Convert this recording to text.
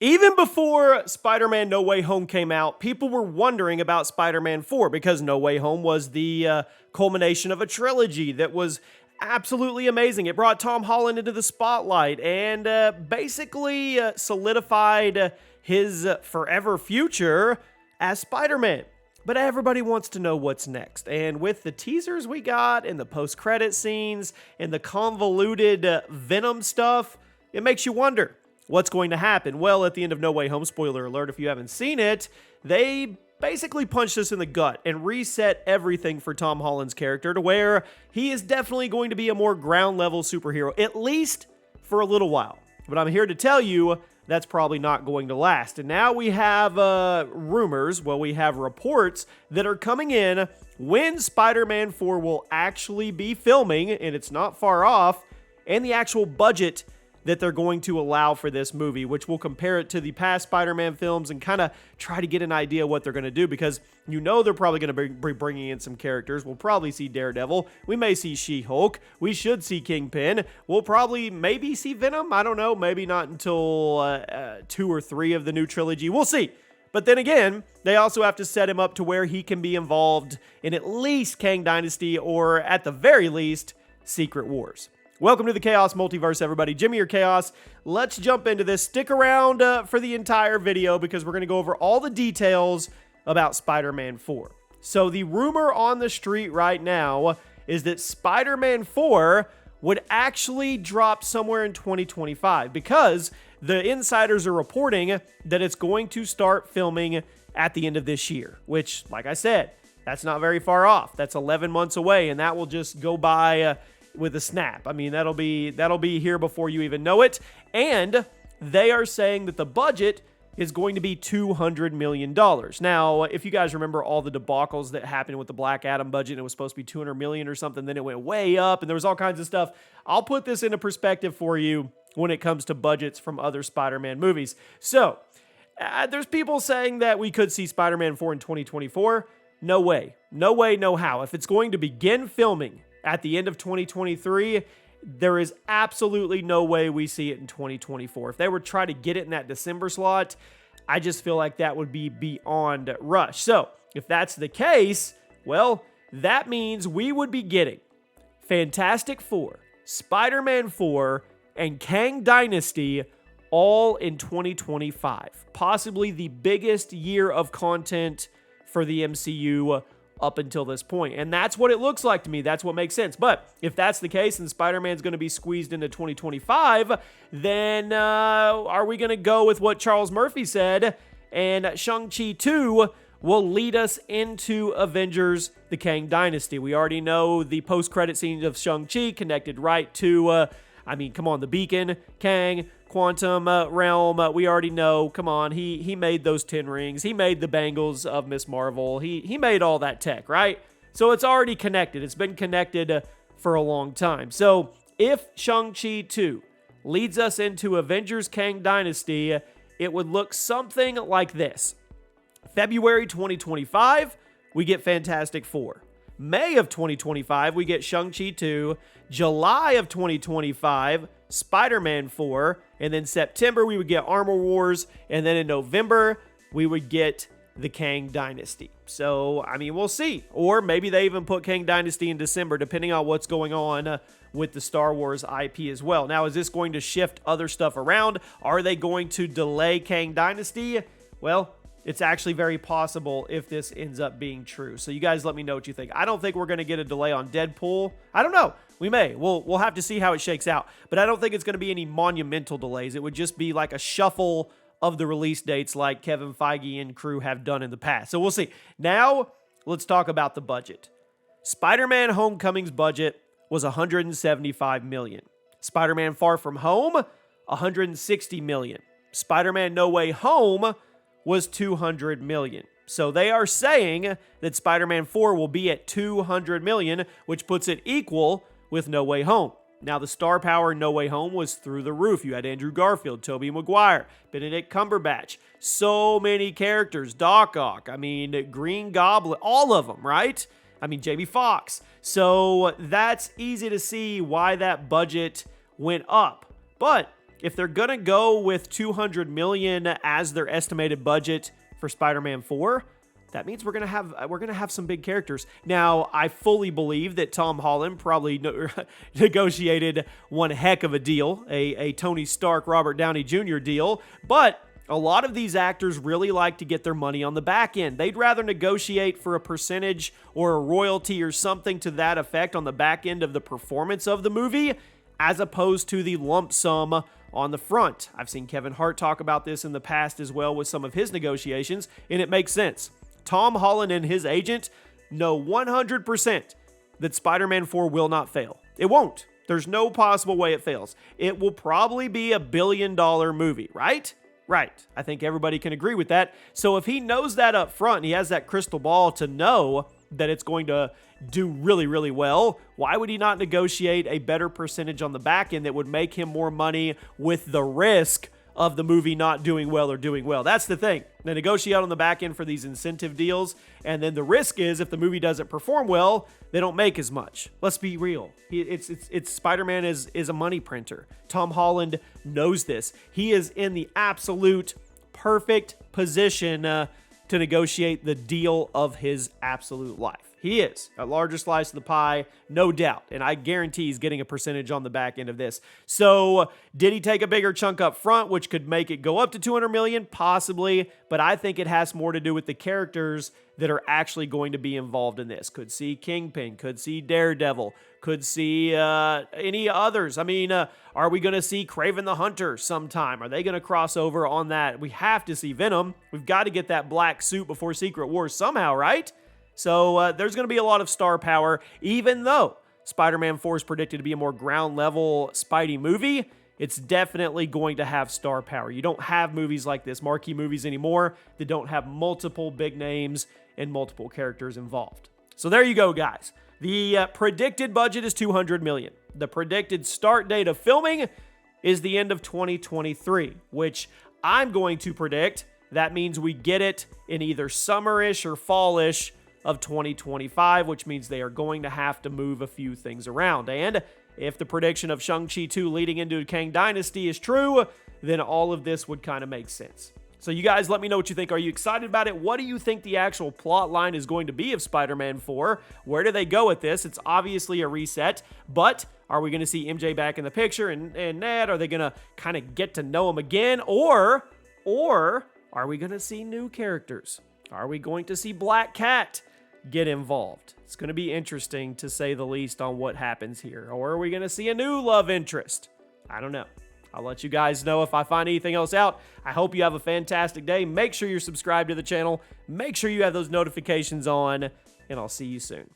Even before Spider-Man No Way Home came out, people were wondering about Spider-Man 4 because No Way Home was the culmination of a trilogy that was absolutely amazing. It brought Tom Holland into the spotlight and basically solidified his forever future as Spider-Man. But everybody wants to know what's next. And with the teasers we got and the post-credit scenes and the convoluted Venom stuff, it makes you wonder what's going to happen. Well, at the end of No Way Home, spoiler alert if you haven't seen it, they basically punched us in the gut and reset everything for Tom Holland's character to where he is definitely going to be a more ground level superhero, at least for a little while. But I'm here to tell you that's probably not going to last. And now we have rumors, we have reports that are coming in when Spider-Man 4 will actually be filming, and it's not far off, and the actual budget that they're going to allow for this movie, which will compare it to the past Spider-Man films and kind of try to get an idea what they're going to do, because you know they're probably going to be bringing in some characters. We'll probably see Daredevil. We may see She-Hulk. We should see Kingpin. We'll probably maybe see Venom. I don't know. Maybe not until 2 or 3 of the new trilogy. We'll see. But then again, they also have to set him up to where he can be involved in at least Kang Dynasty or at the very least Secret Wars. Welcome to the Chaos Multiverse, everybody. Jimmy or Chaos. Let's jump into this. Stick around for the entire video because we're going to go over all the details about Spider-Man 4. So the rumor on the street right now is that Spider-Man 4 would actually drop somewhere in 2025 because the insiders are reporting that it's going to start filming at the end of this year, which, like I said, that's not very far off. That's 11 months away, and that will just go by with a snap. I mean, that'll be here before you even know it. And they are saying that the budget is going to be $200 million. Now, if you guys remember all the debacles that happened with the Black Adam budget, and it was supposed to be $200 million or something, then it went way up, and there was all kinds of stuff. I'll put this into perspective for you when it comes to budgets from other Spider-Man movies. So, there's people saying that we could see Spider-Man 4 in 2024. No way. No way, no how. If it's going to begin filming at the end of 2023, there is absolutely no way we see it in 2024. If they were trying to get it in that December slot, I just feel like that would be beyond rush. So, if that's the case, well, that means we would be getting Fantastic Four, Spider-Man 4, and Kang Dynasty all in 2025. Possibly the biggest year of content for the MCU up until this point. And that's what it looks like to me. That's what makes sense. But if that's the case and Spider-Man's going to be squeezed into 2025, then are we going to go with what Charles Murphy said and Shang-Chi 2 will lead us into Avengers: The Kang Dynasty? We already know the post-credit scenes of Shang-Chi connected right to, come on, the Beacon, Kang, Quantum Realm. We already know, come on, he made those 10 rings. He made the bangles of Miss Marvel. He made all that tech, right? So it's already connected. It's been connected for a long time. So if Shang-Chi 2 leads us into Avengers: Kang Dynasty, it would look something like this. February 2025, we get Fantastic Four. May of 2025, we get Shang-Chi 2. July of 2025, Spider-Man 4. And then September, we would get Armor Wars. And then in November, we would get the Kang Dynasty. So, we'll see. Or maybe they even put Kang Dynasty in December, depending on what's going on with the Star Wars IP as well. Now, is this going to shift other stuff around? Are they going to delay Kang Dynasty? Well, it's actually very possible if this ends up being true. So you guys let me know what you think. I don't think we're going to get a delay on Deadpool. I don't know. We may. We'll have to see how it shakes out. But I don't think it's going to be any monumental delays. It would just be like a shuffle of the release dates like Kevin Feige and crew have done in the past. So we'll see. Now, let's talk about the budget. Spider-Man Homecoming's budget was $175 million. Spider-Man Far From Home, $160 million. Spider-Man No Way Home was $200 million. So they are saying that Spider-Man 4 will be at $200 million, which puts it equal with No Way Home. Now, the star power in No Way Home was through the roof. You had Andrew Garfield, Tobey Maguire, Benedict Cumberbatch, so many characters, Doc Ock, Green Goblin, all of them, right? Jamie Foxx. So that's easy to see why that budget went up. But if they're going to go with $200 million as their estimated budget for Spider-Man 4, that means we're gonna have some big characters. Now, I fully believe that Tom Holland probably negotiated one heck of a deal, a Tony Stark, Robert Downey Jr. deal, but a lot of these actors really like to get their money on the back end. They'd rather negotiate for a percentage or a royalty or something to that effect on the back end of the performance of the movie, as opposed to the lump sum on the front. I've seen Kevin Hart talk about this in the past as well with some of his negotiations, and it makes sense. Tom Holland and his agent know 100% that Spider-Man 4 will not fail. It won't. There's no possible way it fails. It will probably be a billion-dollar movie, right? Right. I think everybody can agree with that. So if he knows that up front and he has that crystal ball to know that it's going to do really, really well, why would he not negotiate a better percentage on the back end that would make him more money with the risk of the movie not doing well or doing well? That's the thing. They negotiate on the back end for these incentive deals, and then the risk is if the movie doesn't perform well, they don't make as much. Let's be real. It's Spider-Man is a money printer. Tom Holland knows this. He is in the absolute perfect position to negotiate the deal of his absolute life. He is a larger slice of the pie, no doubt. And I guarantee he's getting a percentage on the back end of this. So did he take a bigger chunk up front, which could make it go up to $200 million? Possibly. But I think it has more to do with the characters that are actually going to be involved in this. Could see Kingpin, could see Daredevil, could see any others. I mean, are we going to see Kraven the Hunter sometime? Are they going to cross over on that? We have to see Venom. We've got to get that black suit before Secret Wars somehow, right? So there's going to be a lot of star power, even though Spider-Man 4 is predicted to be a more ground-level Spidey movie. It's definitely going to have star power. You don't have movies like this, marquee movies anymore, that don't have multiple big names and multiple characters involved. So there you go, guys. The predicted budget is $200 million. The predicted start date of filming is the end of 2023, which I'm going to predict that means we get it in either summerish or fallish of 2025, which means they are going to have to move a few things around. And if the prediction of Shang-Chi 2 leading into Kang Dynasty is true, then all of this would kind of make sense. So you guys let me know what you think. Are you excited about it? What do you think the actual plot line is going to be of Spider-Man 4? Where do they go with this? It's obviously a reset, but are we going to see MJ back in the picture and Ned? Are they going to kind of get to know him again? Or are we going to see new characters? Are we going to see Black Cat get involved? It's going to be interesting, to say the least, on what happens here. Or are we going to see a new love interest? I don't know. I'll let you guys know if I find anything else out. I hope you have a fantastic day. Make sure you're subscribed to the channel. Make sure you have those notifications on, and I'll see you soon.